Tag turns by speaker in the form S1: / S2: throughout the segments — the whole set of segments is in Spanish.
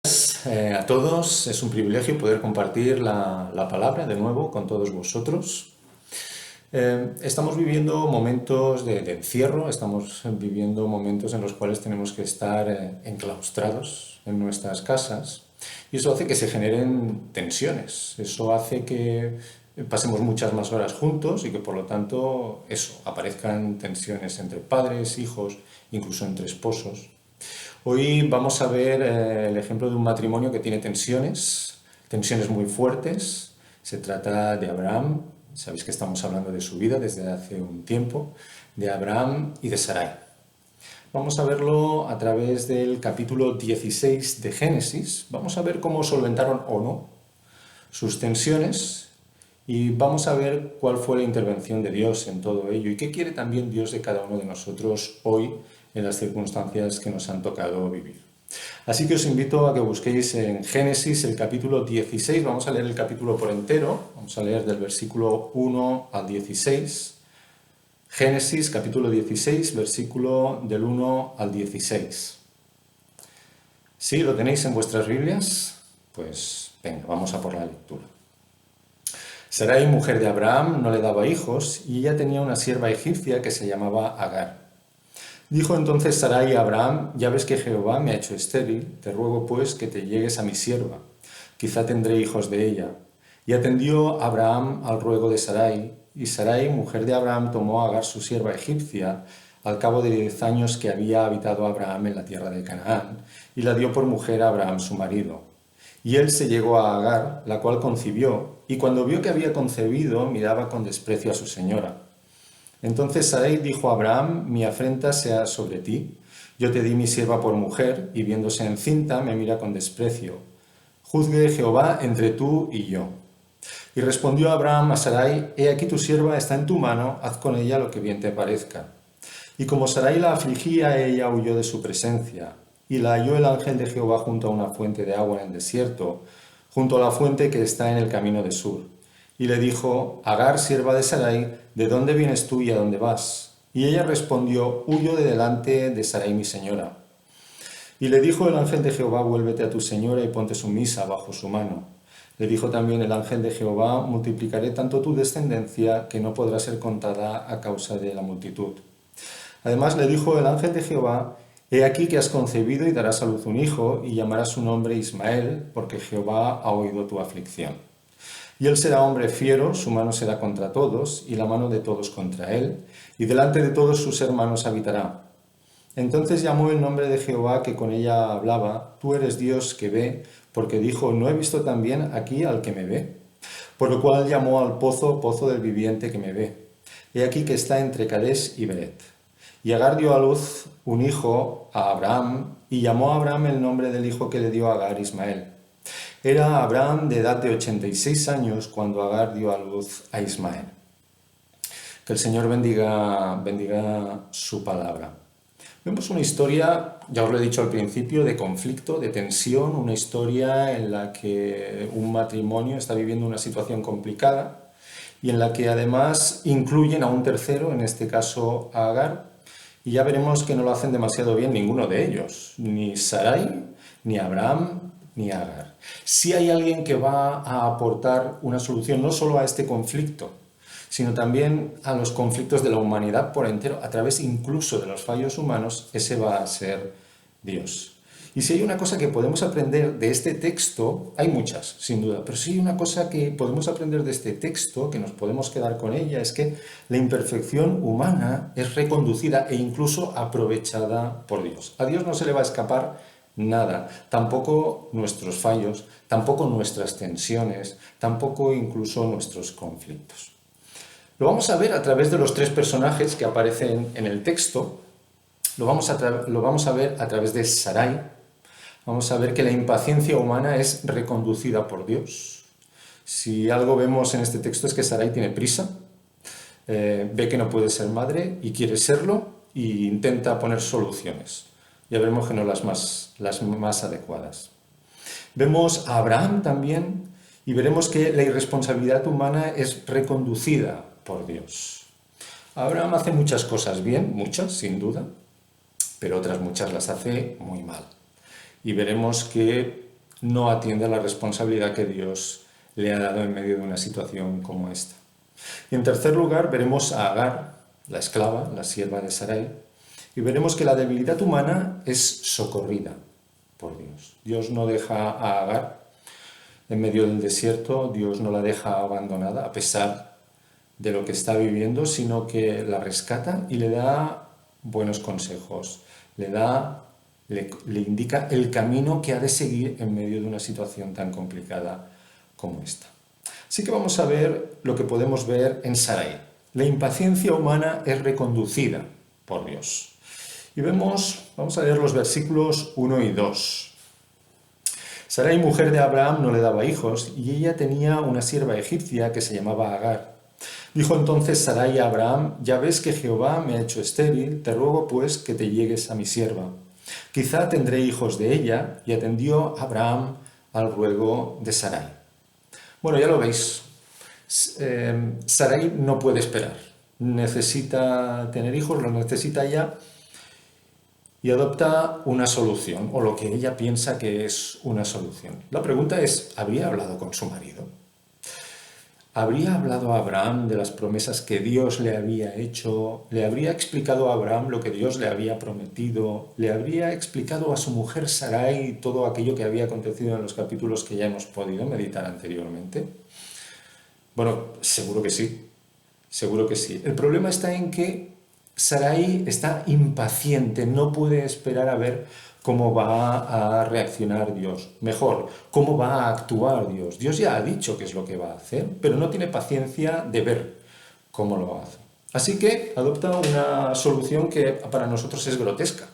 S1: A todos. Es un privilegio poder compartir la palabra de nuevo con todos vosotros. Estamos viviendo momentos de encierro, estamos viviendo momentos en los cuales tenemos que estar enclaustrados en nuestras casas y eso hace que se generen tensiones, eso hace que pasemos muchas más horas juntos y que por lo tanto aparezcan tensiones entre padres, hijos, incluso entre esposos. Hoy vamos a ver el ejemplo de un matrimonio que tiene tensiones muy fuertes. Se trata de Abraham, sabéis que estamos hablando de su vida desde hace un tiempo, de Abraham y de Sarai. Vamos a verlo a través del capítulo 16 de Génesis. Vamos a ver cómo solventaron o no sus tensiones y vamos a ver cuál fue la intervención de Dios en todo ello y qué quiere también Dios de cada uno de nosotros hoy en las circunstancias que nos han tocado vivir. Así que os invito a que busquéis en Génesis el capítulo 16, vamos a leer el capítulo por entero, vamos a leer del versículo 1 al 16. Génesis capítulo 16, versículo del 1 al 16. ¿Sí? ¿Lo tenéis en vuestras Biblias? Pues venga, vamos a por la lectura. Sarai, mujer de Abraham, no le daba hijos y ella tenía una sierva egipcia que se llamaba Agar. Dijo entonces Sarai a Abraham: ya ves que Jehová me ha hecho estéril, te ruego pues que te llegues a mi sierva, quizá tendré hijos de ella. Y atendió Abraham al ruego de Sarai, y Sarai, mujer de Abraham, tomó a Agar su sierva egipcia, al cabo de 10 años que había habitado Abraham en la tierra de Canaán, y la dio por mujer a Abraham su marido. Y él se llegó a Agar, la cual concibió, y cuando vio que había concebido, miraba con desprecio a su señora. Entonces Sarai dijo a Abraham: mi afrenta sea sobre ti. Yo te di mi sierva por mujer, y viéndose encinta me mira con desprecio. Juzgue Jehová entre tú y yo. Y respondió Abraham a Sarai: he aquí tu sierva está en tu mano, haz con ella lo que bien te parezca. Y como Sarai la afligía, ella huyó de su presencia. Y la halló el ángel de Jehová junto a una fuente de agua en el desierto, junto a la fuente que está en el camino de Sur. Y le dijo: Agar, sierva de Sarai, ¿de dónde vienes tú y a dónde vas? Y ella respondió: huyo de delante de Sarai mi señora. Y le dijo el ángel de Jehová: vuélvete a tu señora y ponte sumisa bajo su mano. Le dijo también el ángel de Jehová: multiplicaré tanto tu descendencia que no podrá ser contada a causa de la multitud. Además le dijo el ángel de Jehová: he aquí que has concebido y darás a luz un hijo, y llamarás su nombre Ismael, porque Jehová ha oído tu aflicción. Y él será hombre fiero, su mano será contra todos, y la mano de todos contra él, y delante de todos sus hermanos habitará. Entonces llamó el nombre de Jehová que con ella hablaba: tú eres Dios que ve, porque dijo: ¿no he visto también aquí al que me ve? Por lo cual llamó al pozo, pozo del viviente que me ve. He aquí que está entre Cades y Beret. Y Agar dio a luz un hijo a Abraham, y llamó a Abraham el nombre del hijo que le dio a Agar, Ismael. Era Abraham de edad de 86 años cuando Agar dio a luz a Ismael. Que el Señor bendiga su palabra. Vemos una historia, ya os lo he dicho al principio, de conflicto, de tensión, una historia en la que un matrimonio está viviendo una situación complicada y en la que además incluyen a un tercero, en este caso a Agar, y ya veremos que no lo hacen demasiado bien ninguno de ellos, ni Sarai, ni Abraham, ni Agar. Sí hay alguien que va a aportar una solución no solo a este conflicto, sino también a los conflictos de la humanidad por entero, a través incluso de los fallos humanos. Ese va a ser Dios. Y si hay una cosa que podemos aprender de este texto, hay muchas, sin duda, pero si hay una cosa que podemos aprender de este texto, que nos podemos quedar con ella, es que la imperfección humana es reconducida e incluso aprovechada por Dios. A Dios no se le va a escapar nada, tampoco nuestros fallos, tampoco nuestras tensiones, tampoco incluso nuestros conflictos. Lo vamos a ver a través de los tres personajes que aparecen en el texto. Lo vamos a ver a través de Sarai. Vamos a ver que la impaciencia humana es reconducida por Dios. Si algo vemos en este texto es que Sarai tiene prisa, ve que no puede ser madre y quiere serlo e intenta poner soluciones. Ya veremos que no las más adecuadas. Vemos a Abraham también y veremos que la irresponsabilidad humana es reconducida por Dios. Abraham hace muchas cosas bien, muchas sin duda, pero otras muchas las hace muy mal. Y veremos que no atiende a la responsabilidad que Dios le ha dado en medio de una situación como esta. Y en tercer lugar veremos a Agar, la esclava, la sierva de Sarai, y veremos que la debilidad humana es socorrida por Dios. Dios no deja a Agar en medio del desierto, Dios no la deja abandonada a pesar de lo que está viviendo, sino que la rescata y le da buenos consejos, le indica el camino que ha de seguir en medio de una situación tan complicada como esta. Así que vamos a ver lo que podemos ver en Sarai. La impaciencia humana es reconducida por Dios. Y vamos a leer los versículos 1 y 2. Sarai, mujer de Abraham, no le daba hijos, y ella tenía una sierva egipcia que se llamaba Agar. Dijo entonces Sarai a Abraham: ya ves que Jehová me ha hecho estéril, te ruego pues que te llegues a mi sierva. Quizá tendré hijos de ella. Y atendió Abraham al ruego de Sarai. Bueno, ya lo veis, Sarai no puede esperar, necesita tener hijos, los necesita ya, y adopta una solución, o lo que ella piensa que es una solución. La pregunta es, ¿habría hablado con su marido? ¿Habría hablado a Abraham de las promesas que Dios le había hecho? ¿Le habría explicado a Abraham lo que Dios le había prometido? ¿Le habría explicado a su mujer Sarai todo aquello que había acontecido en los capítulos que ya hemos podido meditar anteriormente? Bueno, seguro que sí, seguro que sí. El problema está en que Sarai está impaciente, no puede esperar a ver cómo va a reaccionar Dios. Mejor, cómo va a actuar Dios. Dios ya ha dicho qué es lo que va a hacer, pero no tiene paciencia de ver cómo lo hace. Así que adopta una solución que para nosotros es grotesca.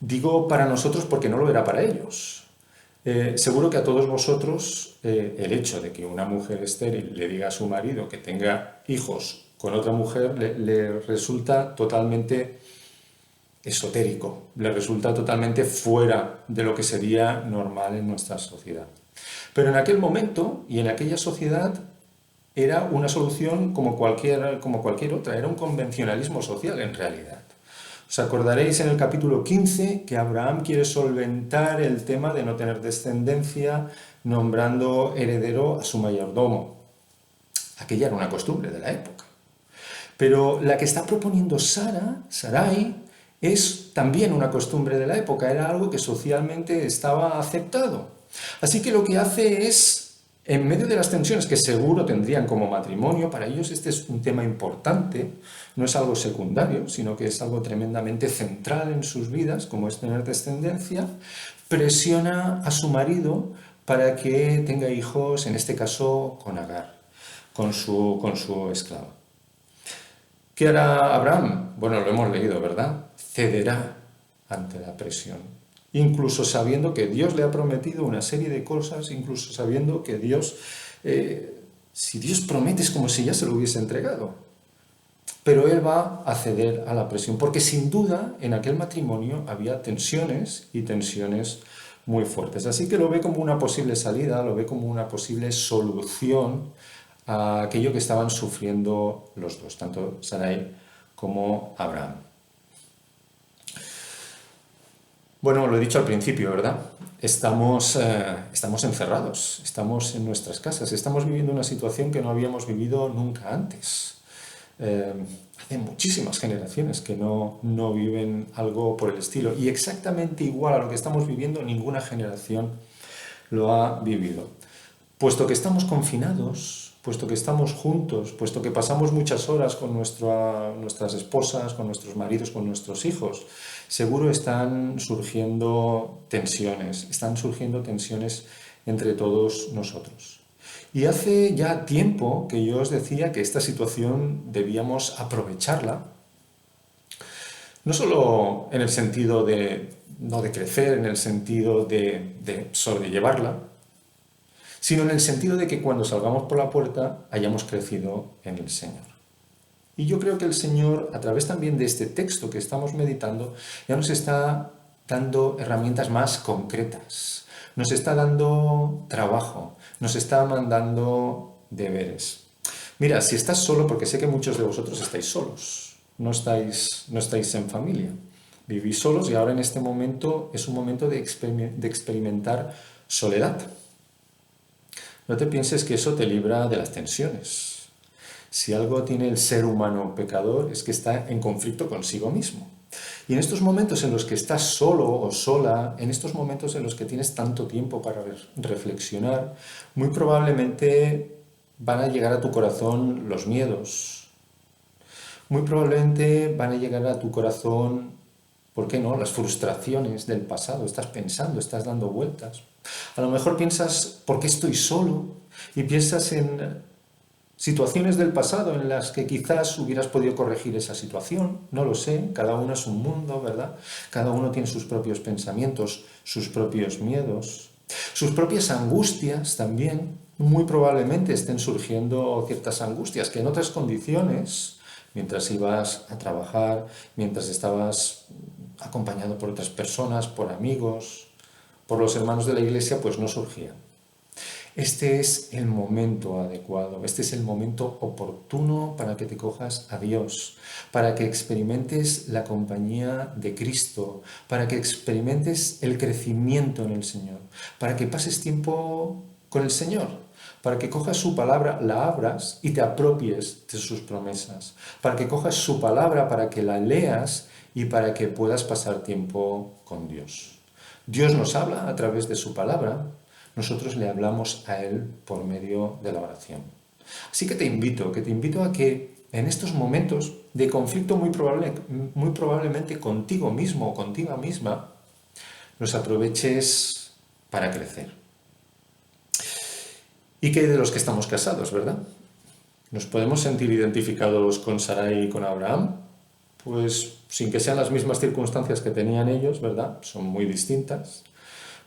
S1: Digo para nosotros porque no lo era para ellos. Seguro que a todos vosotros el hecho de que una mujer estéril le diga a su marido que tenga hijos con otra mujer le resulta totalmente esotérico, le resulta totalmente fuera de lo que sería normal en nuestra sociedad. Pero en aquel momento y en aquella sociedad era una solución como cualquier otra, era un convencionalismo social en realidad. Os acordaréis en el capítulo 15 que Abraham quiere solventar el tema de no tener descendencia nombrando heredero a su mayordomo. Aquella era una costumbre de la época. Pero la que está proponiendo Sarai, es también una costumbre de la época, era algo que socialmente estaba aceptado. Así que lo que hace es, en medio de las tensiones que seguro tendrían como matrimonio, para ellos este es un tema importante, no es algo secundario, sino que es algo tremendamente central en sus vidas, como es tener descendencia, presiona a su marido para que tenga hijos, en este caso con Agar, con su esclava. ¿Qué hará Abraham? Bueno, lo hemos leído, ¿verdad? Cederá ante la presión, incluso sabiendo que Dios le ha prometido una serie de cosas, incluso sabiendo que Dios, si Dios promete es como si ya se lo hubiese entregado. Pero él va a ceder a la presión, porque sin duda en aquel matrimonio había tensiones y tensiones muy fuertes. Así que lo ve como una posible salida, lo ve como una posible solución a aquello que estaban sufriendo los dos, tanto Sarai como Abraham. Bueno, lo he dicho al principio, ¿verdad? Estamos encerrados, estamos en nuestras casas, estamos viviendo una situación que no habíamos vivido nunca antes. Hace muchísimas generaciones que no viven algo por el estilo, y exactamente igual a lo que estamos viviendo, ninguna generación lo ha vivido. Puesto que estamos confinados, puesto que estamos juntos, puesto que pasamos muchas horas con nuestras esposas, con nuestros maridos, con nuestros hijos, seguro están surgiendo tensiones entre todos nosotros. Y hace ya tiempo que yo os decía que esta situación debíamos aprovecharla, no solo en el sentido no de crecer, en el sentido de sobrellevarla, sino en el sentido de que cuando salgamos por la puerta hayamos crecido en el Señor. Y yo creo que el Señor, a través también de este texto que estamos meditando, ya nos está dando herramientas más concretas, nos está dando trabajo, nos está mandando deberes. Mira, si estás solo, porque sé que muchos de vosotros estáis solos, no estáis en familia, Vivís solos y ahora en este momento es un momento de experimentar soledad. No te pienses que eso te libra de las tensiones. Si algo tiene el ser humano pecador es que está en conflicto consigo mismo. Y en estos momentos en los que estás solo o sola, en estos momentos en los que tienes tanto tiempo para reflexionar, muy probablemente van a llegar a tu corazón los miedos. Muy probablemente van a llegar a tu corazón, ¿por qué no?, las frustraciones del pasado. Estás pensando, estás dando vueltas. A lo mejor piensas, ¿por qué estoy solo? Y piensas en situaciones del pasado en las que quizás hubieras podido corregir esa situación, no lo sé, cada uno es un mundo, ¿verdad? Cada uno tiene sus propios pensamientos, sus propios miedos, sus propias angustias también. Muy probablemente estén surgiendo ciertas angustias que en otras condiciones, mientras ibas a trabajar, mientras estabas acompañado por otras personas, por amigos, por los hermanos de la iglesia, pues no surgían. Este es el momento adecuado, este es el momento oportuno para que te cojas a Dios, para que experimentes la compañía de Cristo, para que experimentes el crecimiento en el Señor, para que pases tiempo con el Señor, para que cojas su palabra, la abras y te apropies de sus promesas, para que cojas su palabra, para que la leas y para que puedas pasar tiempo con Dios. Dios nos habla a través de su palabra. Nosotros le hablamos a Él por medio de la oración. Así que te invito a que en estos momentos de conflicto muy probablemente contigo mismo o contigo misma, los aproveches para crecer. ¿Y qué hay de los que estamos casados, verdad? ¿Nos podemos sentir identificados con Sarai y con Abraham? Pues sin que sean las mismas circunstancias que tenían ellos, ¿verdad? Son muy distintas.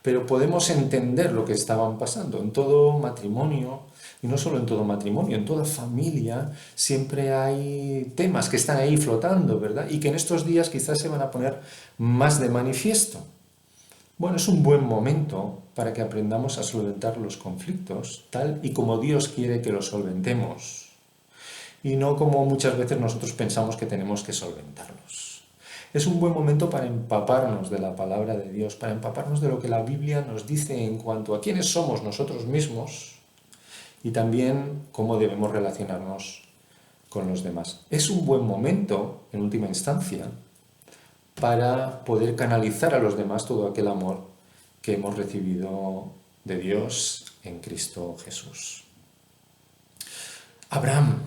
S1: Pero podemos entender lo que estaban pasando. En todo matrimonio, y no solo en todo matrimonio, en toda familia, siempre hay temas que están ahí flotando, ¿verdad? Y que en estos días quizás se van a poner más de manifiesto. Bueno, es un buen momento para que aprendamos a solventar los conflictos tal y como Dios quiere que los solventemos. Y no como muchas veces nosotros pensamos que tenemos que solventarlos. Es un buen momento para empaparnos de la palabra de Dios, para empaparnos de lo que la Biblia nos dice en cuanto a quiénes somos nosotros mismos y también cómo debemos relacionarnos con los demás. Es un buen momento, en última instancia, para poder canalizar a los demás todo aquel amor que hemos recibido de Dios en Cristo Jesús. Abraham.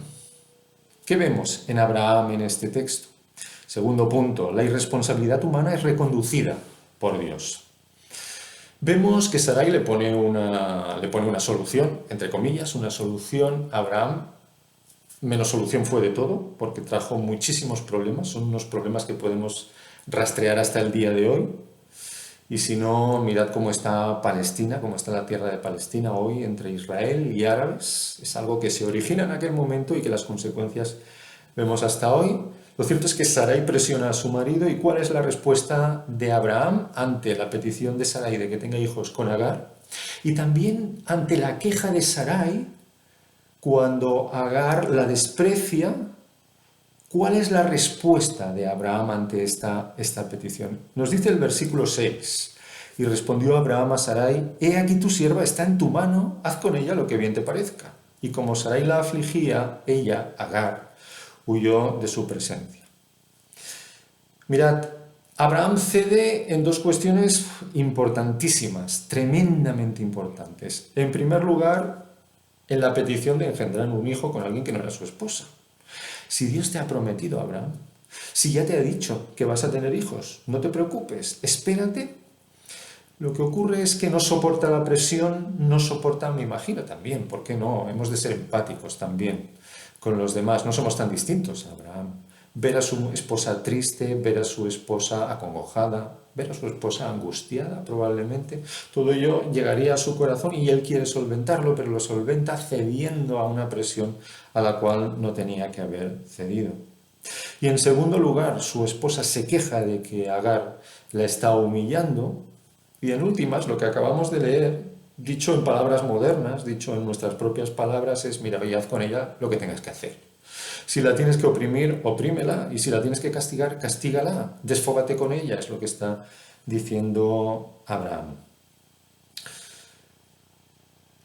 S1: ¿Qué vemos en Abraham en este texto? Segundo punto, la irresponsabilidad humana es reconducida por Dios. Vemos que Sarai le pone una solución, entre comillas, una solución a Abraham. Menos solución fue de todo, porque trajo muchísimos problemas, son unos problemas que podemos rastrear hasta el día de hoy. Y si no, mirad cómo está Palestina, cómo está la tierra de Palestina hoy entre Israel y árabes. Es algo que se origina en aquel momento y que las consecuencias vemos hasta hoy. Lo cierto es que Sarai presiona a su marido. ¿Y cuál es la respuesta de Abraham ante la petición de Sarai de que tenga hijos con Agar? Y también ante la queja de Sarai cuando Agar la desprecia. ¿Cuál es la respuesta de Abraham ante esta petición? Nos dice el versículo 6. Y respondió Abraham a Sarai: He aquí tu sierva está en tu mano, haz con ella lo que bien te parezca. Y como Sarai la afligía, ella, Agar, huyó de su presencia. Mirad, Abraham cede en dos cuestiones importantísimas, tremendamente importantes. En primer lugar, en la petición de engendrar un hijo con alguien que no era su esposa. Si Dios te ha prometido, Abraham, si ya te ha dicho que vas a tener hijos, no te preocupes, espérate. Lo que ocurre es que no soporta la presión, no soporta, me imagino también, ¿por qué no? Hemos de ser empáticos también con los demás, no somos tan distintos a Abraham. Ver a su esposa triste, ver a su esposa acongojada, ver a su esposa angustiada probablemente, todo ello llegaría a su corazón y él quiere solventarlo, pero lo solventa cediendo a una presión a la cual no tenía que haber cedido. Y en segundo lugar, su esposa se queja de que Agar la está humillando. Y en últimas, lo que acabamos de leer, dicho en palabras modernas, dicho en nuestras propias palabras, es: mira, ve y haz con ella lo que tengas que hacer. Si la tienes que oprimir, oprímela, y si la tienes que castigar, castígala, desfógate con ella, es lo que está diciendo Abraham.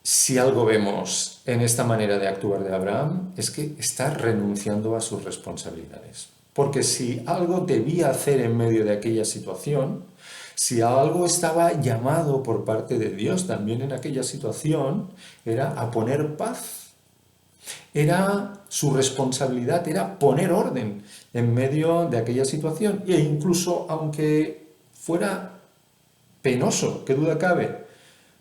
S1: Si algo vemos en esta manera de actuar de Abraham, es que está renunciando a sus responsabilidades. Porque si algo debía hacer en medio de aquella situación, si algo estaba llamado por parte de Dios también en aquella situación, era a poner paz. Era su responsabilidad, era poner orden en medio de aquella situación. E incluso aunque fuera penoso, qué duda cabe,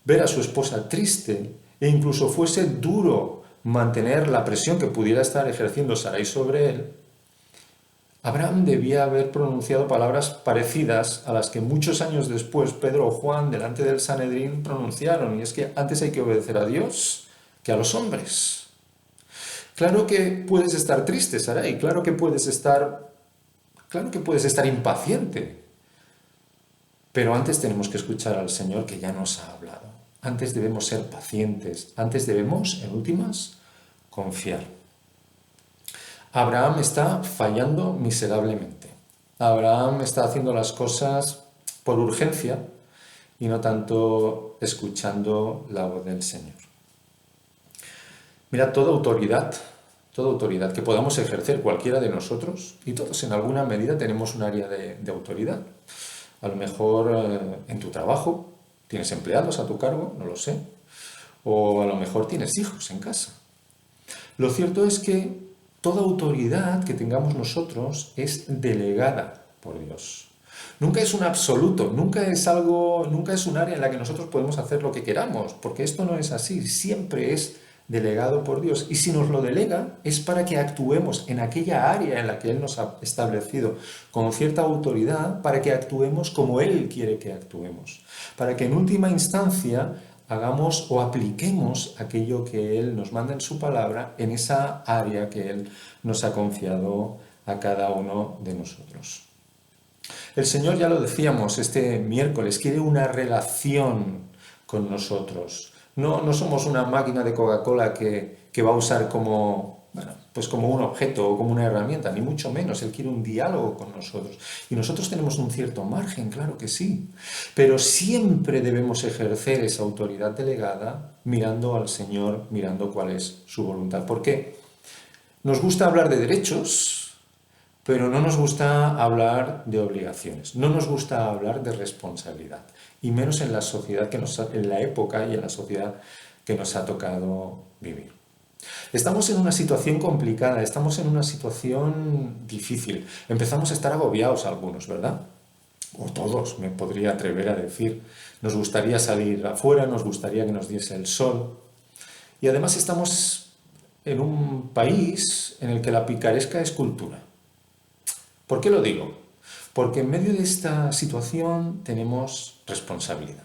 S1: ver a su esposa triste e incluso fuese duro mantener la presión que pudiera estar ejerciendo Sarai sobre él, Abraham debía haber pronunciado palabras parecidas a las que muchos años después Pedro o Juan delante del Sanedrín pronunciaron, y es que antes hay que obedecer a Dios que a los hombres. Claro que puedes estar triste, Sarai, claro que puedes estar impaciente, pero antes tenemos que escuchar al Señor que ya nos ha hablado. Antes debemos ser pacientes, antes debemos, en últimas, confiar. Abraham está fallando miserablemente. Abraham está haciendo las cosas por urgencia y no tanto escuchando la voz del Señor. Mira, toda autoridad que podamos ejercer cualquiera de nosotros, y todos en alguna medida tenemos un área de autoridad. A lo mejor en tu trabajo tienes empleados a tu cargo, no lo sé, o a lo mejor tienes hijos en casa. Lo cierto es que toda autoridad que tengamos nosotros es delegada por Dios. Nunca es un absoluto, nunca es un área en la que nosotros podemos hacer lo que queramos, porque esto no es así, siempre es delegado por Dios. Y si nos lo delega es para que actuemos en aquella área en la que Él nos ha establecido con cierta autoridad, para que actuemos como Él quiere que actuemos, para que en última instancia hagamos o apliquemos aquello que Él nos manda en su palabra en esa área que Él nos ha confiado a cada uno de nosotros. El Señor, ya lo decíamos este miércoles, quiere una relación con nosotros. No somos una máquina de Coca-Cola que va a usar como un objeto o como una herramienta, ni mucho menos. Él quiere un diálogo con nosotros. Y nosotros tenemos un cierto margen, claro que sí. Pero siempre debemos ejercer esa autoridad delegada mirando al Señor, mirando cuál es su voluntad. ¿Por qué? Nos gusta hablar de derechos, pero no nos gusta hablar de obligaciones. No nos gusta hablar de responsabilidad. Y menos en la sociedad en la época y en la sociedad que nos ha tocado vivir. Estamos en una situación complicada, estamos en una situación difícil. Empezamos a estar agobiados algunos, ¿verdad? O todos, me podría atrever a decir. Nos gustaría salir afuera, nos gustaría que nos diese el sol. Y además estamos en un país en el que la picaresca es cultura. ¿Por qué lo digo? Porque en medio de esta situación tenemos responsabilidad.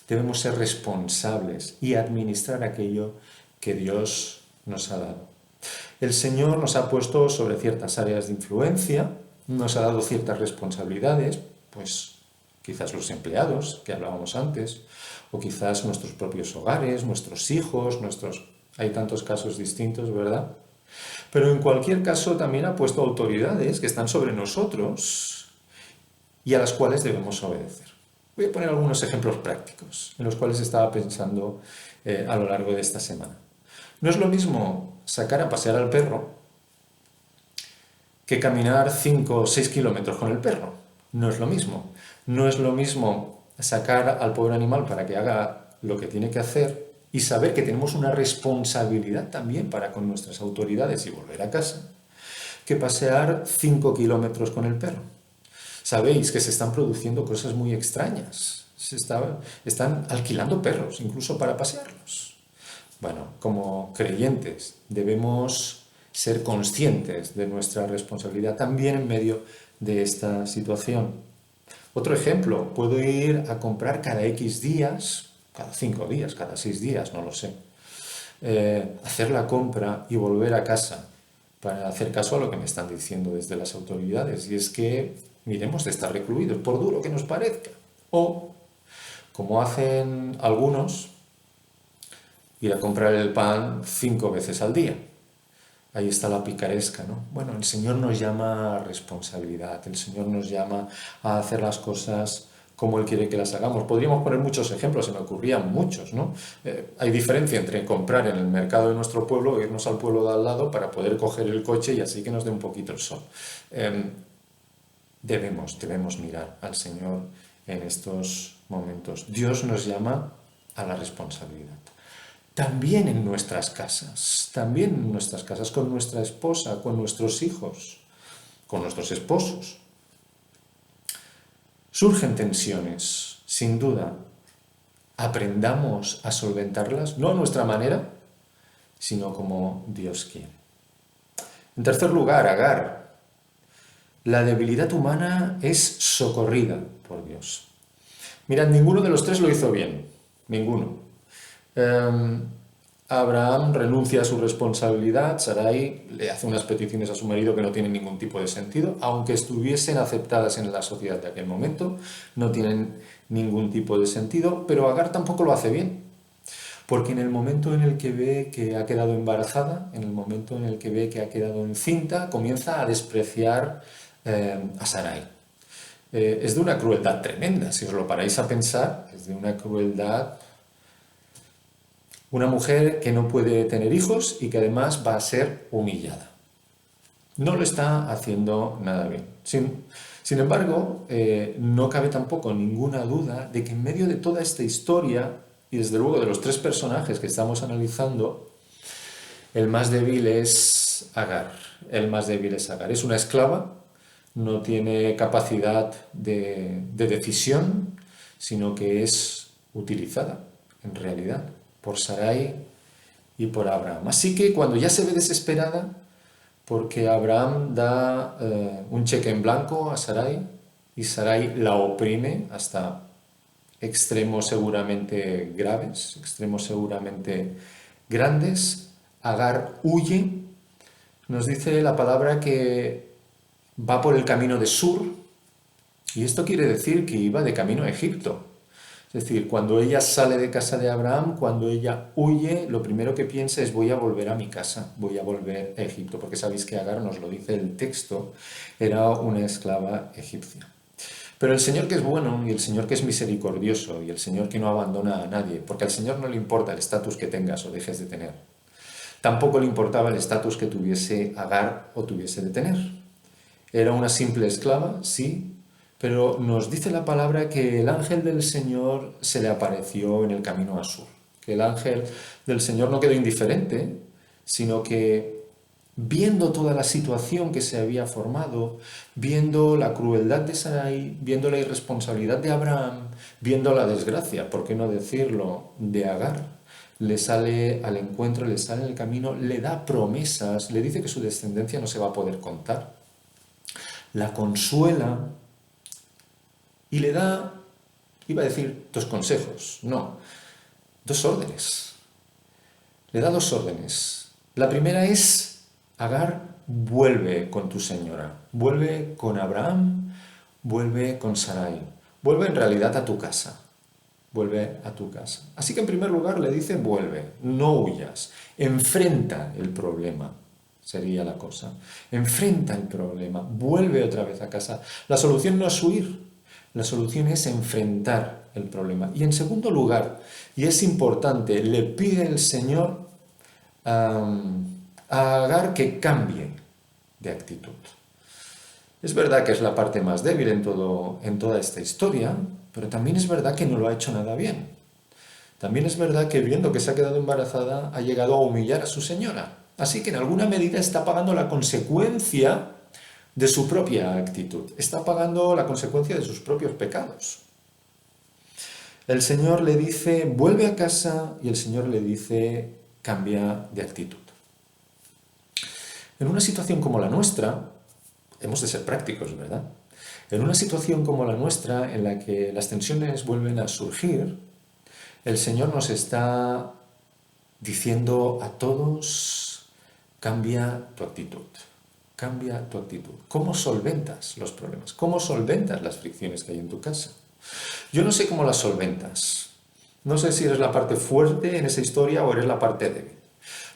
S1: Debemos ser responsables y administrar aquello que Dios nos ha dado. El Señor nos ha puesto sobre ciertas áreas de influencia, nos ha dado ciertas responsabilidades, pues quizás los empleados que hablábamos antes, o quizás nuestros propios hogares, nuestros hijos, Hay tantos casos distintos, ¿verdad? Pero en cualquier caso también ha puesto autoridades que están sobre nosotros y a las cuales debemos obedecer. Voy a poner algunos ejemplos prácticos en los cuales estaba pensando a lo largo de esta semana. No es lo mismo sacar a pasear al perro que caminar 5 o 6 kilómetros con el perro. No es lo mismo. No es lo mismo sacar al pobre animal para que haga lo que tiene que hacer y saber que tenemos una responsabilidad también para con nuestras autoridades y volver a casa, que pasear 5 kilómetros con el perro. Sabéis que se están produciendo cosas muy extrañas. Están alquilando perros, incluso para pasearlos. Bueno, como creyentes debemos ser conscientes de nuestra responsabilidad también en medio de esta situación. Otro ejemplo, puedo ir a comprar cada X días, cada 5 días, cada 6 días, no lo sé. Hacer la compra y volver a casa para hacer caso a lo que me están diciendo desde las autoridades. Y es que miremos de estar recluidos, por duro que nos parezca. O, como hacen algunos, ir a comprar el pan 5 veces al día. Ahí está la picaresca, ¿no? Bueno, el Señor nos llama a responsabilidad, el Señor nos llama a hacer las cosas como Él quiere que las hagamos. Podríamos poner muchos ejemplos, se me ocurrían muchos, ¿no? Hay diferencia entre comprar en el mercado de nuestro pueblo e irnos al pueblo de al lado para poder coger el coche y así que nos dé un poquito el sol. Debemos mirar al Señor en estos momentos. Dios nos llama a la responsabilidad. También en nuestras casas, con nuestra esposa, con nuestros hijos, con nuestros esposos. Surgen tensiones, sin duda. Aprendamos a solventarlas, no a nuestra manera, sino como Dios quiere. En tercer lugar, Agar. La debilidad humana es socorrida por Dios. Mirad, ninguno de los tres lo hizo bien, ninguno. Abraham renuncia a su responsabilidad, Sarai le hace unas peticiones a su marido que no tienen ningún tipo de sentido, aunque estuviesen aceptadas en la sociedad de aquel momento, no tienen ningún tipo de sentido, pero Agar tampoco lo hace bien, porque en el momento en el que ve que ha quedado embarazada, en el momento en el que ve que ha quedado encinta, comienza a despreciar a Sarai. Es de una crueldad tremenda, si os lo paráis a pensar, es de una crueldad. Una mujer que no puede tener hijos y que además va a ser humillada. No lo está haciendo nada bien. Sin embargo, no cabe tampoco ninguna duda de que en medio de toda esta historia, y desde luego de los tres personajes que estamos analizando, el más débil es Agar. El más débil es Agar. Es una esclava, no tiene capacidad de decisión, sino que es utilizada, en realidad, por Sarai y por Abraham. Así que cuando ya se ve desesperada, porque Abraham da un cheque en blanco a Sarai y Sarai la oprime hasta extremos seguramente graves, extremos seguramente grandes, Agar huye. Nos dice la palabra que va por el camino de Sur, y esto quiere decir que iba de camino a Egipto. Es decir, cuando ella sale de casa de Abraham, cuando ella huye, lo primero que piensa es voy a volver a mi casa, voy a volver a Egipto, porque sabéis que Agar, nos lo dice el texto, era una esclava egipcia. Pero el Señor que es bueno y el Señor que es misericordioso y el Señor que no abandona a nadie, porque al Señor no le importa el estatus que tengas o dejes de tener. Tampoco le importaba el estatus que tuviese Agar o tuviese de tener. Era una simple esclava, sí, pero nos dice la palabra que el ángel del Señor se le apareció en el camino a Sur. Que el ángel del Señor no quedó indiferente, sino que viendo toda la situación que se había formado, viendo la crueldad de Sarai, viendo la irresponsabilidad de Abraham, viendo la desgracia, por qué no decirlo, de Agar, le sale al encuentro, le sale en el camino, le da promesas, le dice que su descendencia no se va a poder contar, la consuela y le da, iba a decir 2 consejos, no, 2 órdenes. Le da 2 órdenes. La primera es, Agar, vuelve con tu señora, vuelve con Abraham, vuelve con Sarai, vuelve en realidad a tu casa, vuelve a tu casa. Así que en primer lugar le dice vuelve, no huyas, enfrenta el problema, sería la cosa. Enfrenta el problema, vuelve otra vez a casa. La solución no es huir, la solución es enfrentar el problema. Y en segundo lugar, y es importante, le pide el Señor a Agar que cambie de actitud. Es verdad que es la parte más débil en toda esta historia, pero también es verdad que no lo ha hecho nada bien. También es verdad que viendo que se ha quedado embarazada, ha llegado a humillar a su señora. Así que en alguna medida está pagando la consecuencia de su propia actitud. Está pagando la consecuencia de sus propios pecados. El Señor le dice, vuelve a casa, y el Señor le dice, cambia de actitud. En una situación como la nuestra, hemos de ser prácticos, ¿verdad? En una situación como la nuestra, en la que las tensiones vuelven a surgir, el Señor nos está diciendo a todos, cambia tu actitud. Cambia tu actitud. ¿Cómo solventas los problemas? ¿Cómo solventas las fricciones que hay en tu casa? Yo no sé cómo las solventas. No sé si eres la parte fuerte en esa historia o eres la parte débil.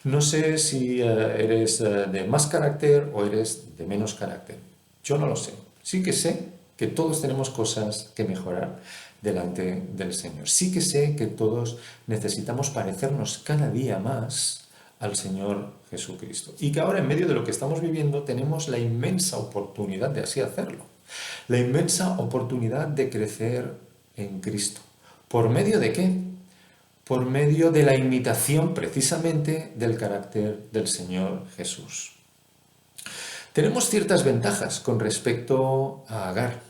S1: No sé si eres de más carácter o eres de menos carácter. Yo no lo sé. Sí que sé que todos tenemos cosas que mejorar delante del Señor. Sí que sé que todos necesitamos parecernos cada día más al Señor Jesucristo. Y que ahora en medio de lo que estamos viviendo tenemos la inmensa oportunidad de así hacerlo. La inmensa oportunidad de crecer en Cristo. ¿Por medio de qué? Por medio de la imitación precisamente del carácter del Señor Jesús. Tenemos ciertas ventajas con respecto a Agar.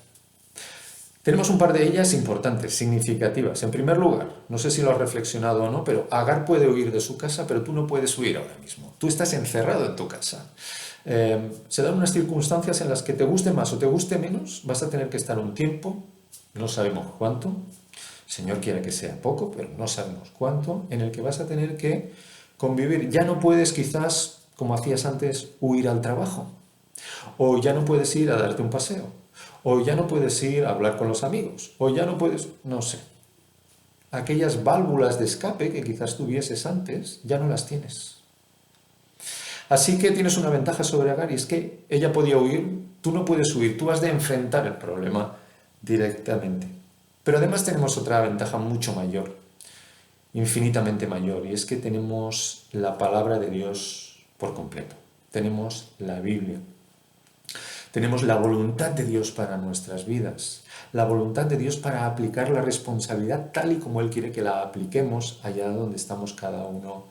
S1: Tenemos un par de ellas importantes, significativas. En primer lugar, no sé si lo has reflexionado o no, pero Agar puede huir de su casa, pero tú no puedes huir ahora mismo. Tú estás encerrado en tu casa. Se dan unas circunstancias en las que te guste más o te guste menos, vas a tener que estar un tiempo, no sabemos cuánto, el Señor quiere que sea poco, pero no sabemos cuánto, en el que vas a tener que convivir. Ya no puedes quizás, como hacías antes, huir al trabajo, o ya no puedes ir a darte un paseo, o ya no puedes ir a hablar con los amigos, o ya no puedes, no sé. Aquellas válvulas de escape que quizás tuvieses antes, ya no las tienes. Así que tienes una ventaja sobre Agar y es que ella podía huir, tú no puedes huir, tú has de enfrentar el problema directamente. Pero además tenemos otra ventaja mucho mayor, infinitamente mayor, y es que tenemos la palabra de Dios por completo. Tenemos la Biblia. Tenemos la voluntad de Dios para nuestras vidas, la voluntad de Dios para aplicar la responsabilidad tal y como Él quiere que la apliquemos allá donde estamos cada uno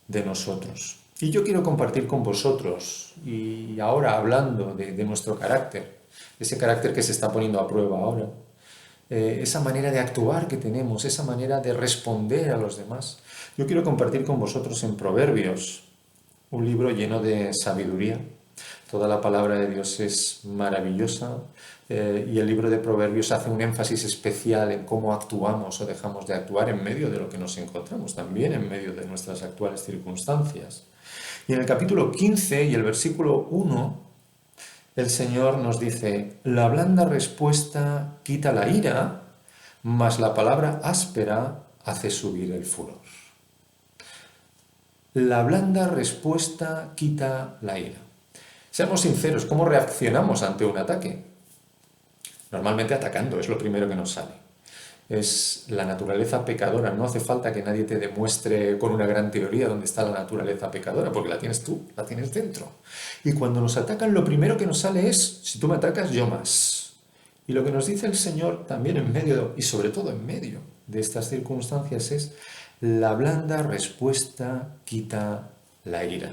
S1: de nosotros. Y yo quiero compartir con vosotros, y ahora hablando de nuestro carácter, ese carácter que se está poniendo a prueba ahora, esa manera de actuar que tenemos, esa manera de responder a los demás. Yo quiero compartir con vosotros en Proverbios, un libro lleno de sabiduría. Toda la palabra de Dios es maravillosa y el libro de Proverbios hace un énfasis especial en cómo actuamos o dejamos de actuar en medio de lo que nos encontramos, también en medio de nuestras actuales circunstancias. Y en el capítulo 15 y el versículo 1, el Señor nos dice: la blanda respuesta quita la ira, mas la palabra áspera hace subir el furor. La blanda respuesta quita la ira. Seamos sinceros, ¿cómo reaccionamos ante un ataque? Normalmente atacando, es lo primero que nos sale. Es la naturaleza pecadora, no hace falta que nadie te demuestre con una gran teoría dónde está la naturaleza pecadora, porque la tienes tú, la tienes dentro. Y cuando nos atacan, lo primero que nos sale es: si tú me atacas, yo más. Y lo que nos dice el Señor también en medio, y sobre todo en medio de estas circunstancias, es: la blanda respuesta quita la ira.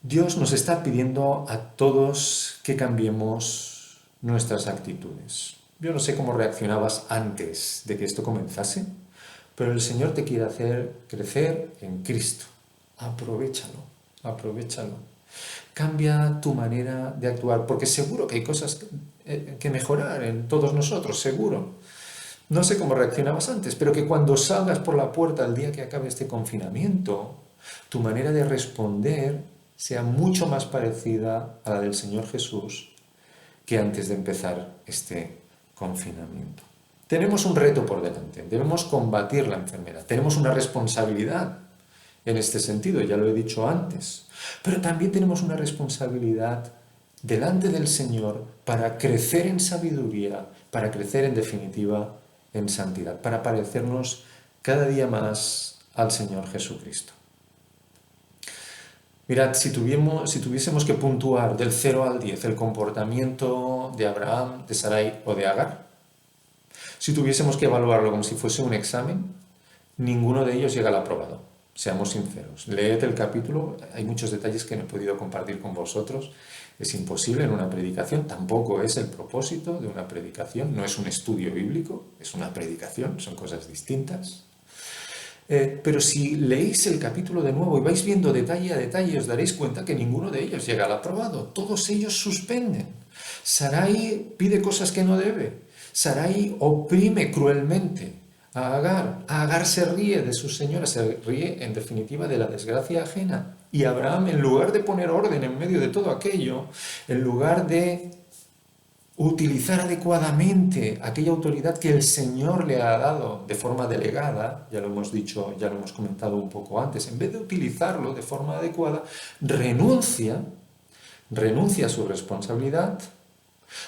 S1: Dios nos está pidiendo a todos que cambiemos nuestras actitudes. Yo no sé cómo reaccionabas antes de que esto comenzase, pero el Señor te quiere hacer crecer en Cristo. Aprovéchalo, aprovéchalo. Cambia tu manera de actuar, porque seguro que hay cosas que mejorar en todos nosotros, seguro. No sé cómo reaccionabas antes, pero que cuando salgas por la puerta el día que acabe este confinamiento, tu manera de responder sea mucho más parecida a la del Señor Jesús que antes de empezar este confinamiento. Tenemos un reto por delante, debemos combatir la enfermedad, tenemos una responsabilidad en este sentido, ya lo he dicho antes, pero también tenemos una responsabilidad delante del Señor para crecer en sabiduría, para crecer en definitiva en santidad, para parecernos cada día más al Señor Jesucristo. Mirad, si tuviésemos que puntuar del 0 al 10 el comportamiento de Abraham, de Sarai o de Agar, si tuviésemos que evaluarlo como si fuese un examen, ninguno de ellos llega al aprobado. Seamos sinceros. Leed el capítulo, hay muchos detalles que no he podido compartir con vosotros. Es imposible en una predicación, tampoco es el propósito de una predicación, no es un estudio bíblico, es una predicación, son cosas distintas. Pero si leéis el capítulo de nuevo y vais viendo detalle a detalle, os daréis cuenta que ninguno de ellos llega al aprobado. Todos ellos suspenden. Sarai pide cosas que no debe. Sarai oprime cruelmente a Agar. Agar se ríe de su señora, se ríe en definitiva de la desgracia ajena. Y Abraham, en lugar de poner orden en medio de todo aquello, en lugar de utilizar adecuadamente aquella autoridad que el Señor le ha dado de forma delegada, ya lo hemos dicho, ya lo hemos comentado un poco antes, en vez de utilizarlo de forma adecuada, renuncia a su responsabilidad,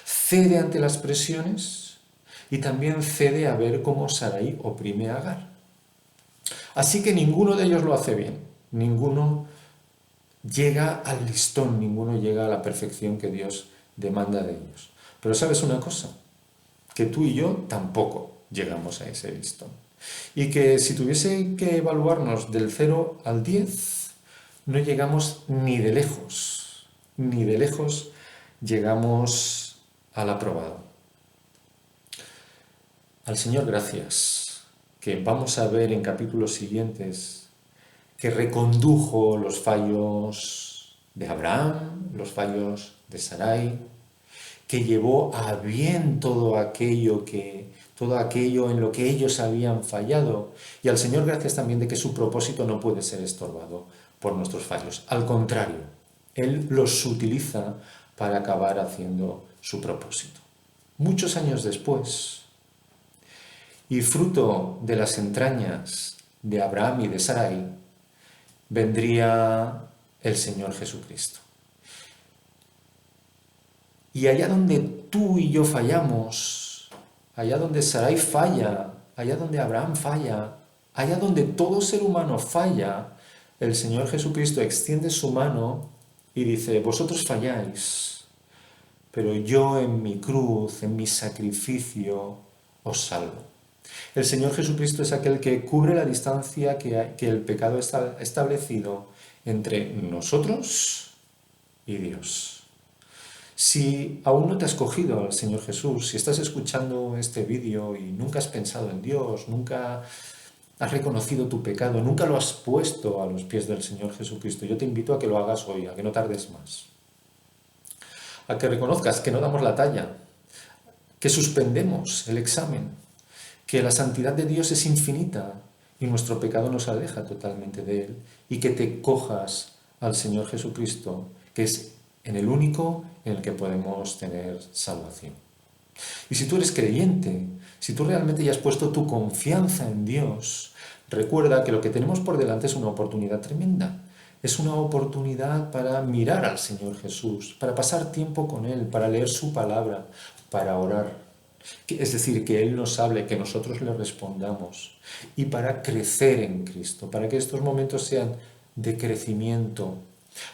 S1: cede ante las presiones y también cede a ver cómo Sarai oprime a Agar. Así que ninguno de ellos lo hace bien, ninguno llega al listón, ninguno llega a la perfección que Dios demanda de ellos. Pero ¿sabes una cosa? Que tú y yo tampoco llegamos a ese listón. Y que si tuviese que evaluarnos del 0 al 10, no llegamos ni de lejos llegamos al aprobado. Al Señor gracias, que vamos a ver en capítulos siguientes que recondujo los fallos de Abraham, los fallos de Sarai, que llevó a bien todo aquello en lo que ellos habían fallado. Y al Señor gracias también de que su propósito no puede ser estorbado por nuestros fallos. Al contrario, Él los utiliza para acabar haciendo su propósito. Muchos años después, y fruto de las entrañas de Abraham y de Sarai, vendría el Señor Jesucristo. Y allá donde tú y yo fallamos, allá donde Sarai falla, allá donde Abraham falla, allá donde todo ser humano falla, el Señor Jesucristo extiende su mano y dice, vosotros falláis, pero yo en mi cruz, en mi sacrificio, os salvo. El Señor Jesucristo es aquel que cubre la distancia que el pecado está establecido entre nosotros y Dios. Si aún no te has cogido al Señor Jesús, si estás escuchando este vídeo y nunca has pensado en Dios, nunca has reconocido tu pecado, nunca lo has puesto a los pies del Señor Jesucristo, yo te invito a que lo hagas hoy, a que no tardes más. A que reconozcas que no damos la talla, que suspendemos el examen, que la santidad de Dios es infinita y nuestro pecado nos aleja totalmente de Él, y que te cojas al Señor Jesucristo, que es en el único en el que podemos tener salvación. Y si tú eres creyente, si tú realmente ya has puesto tu confianza en Dios, recuerda que lo que tenemos por delante es una oportunidad tremenda. Es una oportunidad para mirar al Señor Jesús, para pasar tiempo con Él, para leer su palabra, para orar. Es decir, que Él nos hable, que nosotros le respondamos, y para crecer en Cristo, para que estos momentos sean de crecimiento,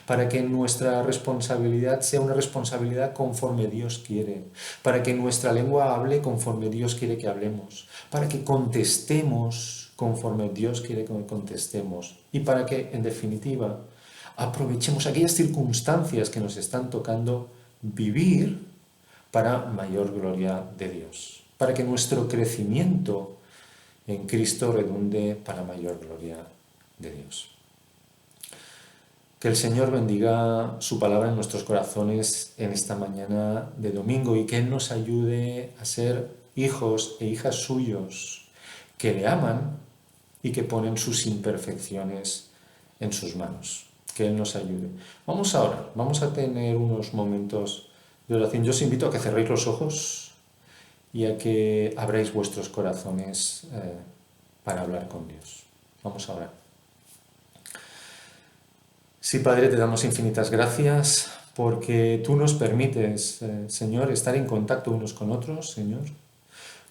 S1: para que nuestra responsabilidad sea una responsabilidad conforme Dios quiere, para que nuestra lengua hable conforme Dios quiere que hablemos, para que contestemos conforme Dios quiere que contestemos, y para que, en definitiva, aprovechemos aquellas circunstancias que nos están tocando vivir para mayor gloria de Dios, para que nuestro crecimiento en Cristo redunde para mayor gloria de Dios. Que el Señor bendiga su palabra en nuestros corazones en esta mañana de domingo y que Él nos ayude a ser hijos e hijas suyos que le aman y que ponen sus imperfecciones en sus manos. Que Él nos ayude. Vamos a orar, vamos a tener unos momentos de oración. Yo os invito a que cerréis los ojos y a que abráis vuestros corazones para hablar con Dios. Vamos a orar. Sí, Padre, te damos infinitas gracias porque tú nos permites, Señor, estar en contacto unos con otros, Señor.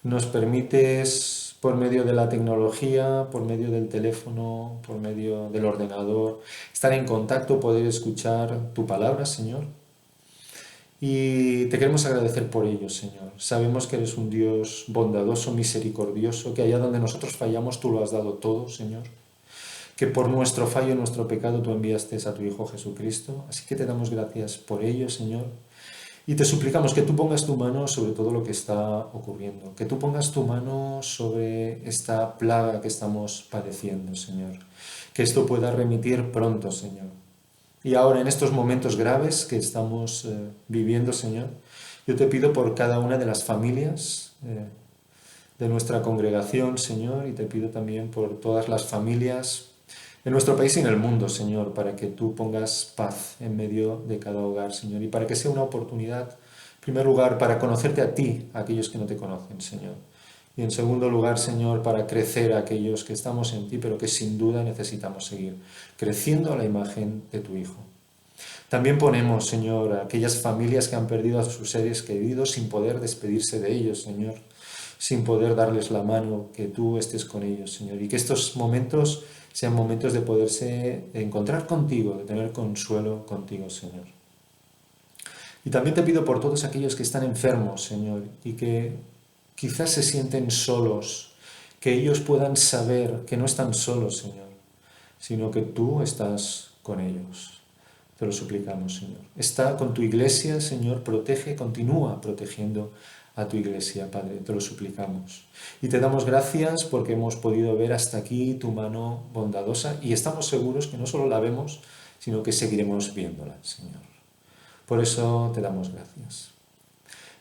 S1: Nos permites, por medio de la tecnología, por medio del teléfono, por medio del ordenador, estar en contacto, poder escuchar tu palabra, Señor. Y te queremos agradecer por ello, Señor. Sabemos que eres un Dios bondadoso, misericordioso, que allá donde nosotros fallamos tú lo has dado todo, Señor. Que por nuestro fallo y nuestro pecado tú enviaste a tu Hijo Jesucristo. Así que te damos gracias por ello, Señor. Y te suplicamos que tú pongas tu mano sobre todo lo que está ocurriendo, que tú pongas tu mano sobre esta plaga que estamos padeciendo, Señor. Que esto pueda remitir pronto, Señor. Y ahora, en estos momentos graves que estamos viviendo, Señor, yo te pido por cada una de las familias de nuestra congregación, Señor, y te pido también por todas las familias en nuestro país y en el mundo, Señor, para que tú pongas paz en medio de cada hogar, Señor, y para que sea una oportunidad primer lugar, para conocerte a ti, a aquellos que no te conocen, Señor. Y en segundo lugar, Señor, para crecer a aquellos que estamos en ti, pero que sin duda necesitamos seguir creciendo a la imagen de tu Hijo. También ponemos, Señor, a aquellas familias que han perdido a sus seres queridos sin poder despedirse de ellos, Señor, sin poder darles la mano, que tú estés con ellos, Señor, y que estos momentos sean momentos de poderse encontrar contigo, de tener consuelo contigo, Señor. Y también te pido por todos aquellos que están enfermos, Señor, y que quizás se sienten solos, que ellos puedan saber que no están solos, Señor, sino que tú estás con ellos. Te lo suplicamos, Señor. Está con tu iglesia, Señor, protege, continúa protegiendo a tu iglesia, Padre, te lo suplicamos. Y te damos gracias porque hemos podido ver hasta aquí tu mano bondadosa y estamos seguros que no solo la vemos, sino que seguiremos viéndola, Señor. Por eso te damos gracias.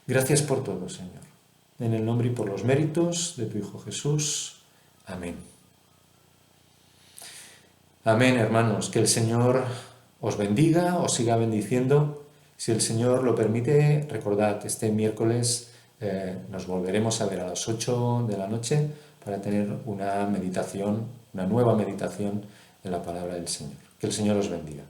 S1: Gracias por todo, Señor. En el nombre y por los méritos de tu Hijo Jesús. Amén. Amén, hermanos. Que el Señor os bendiga, os siga bendiciendo. Si el Señor lo permite, recordad, este miércoles nos volveremos a ver a las 8 de la noche para tener una meditación, una nueva meditación en la palabra del Señor. Que el Señor os bendiga.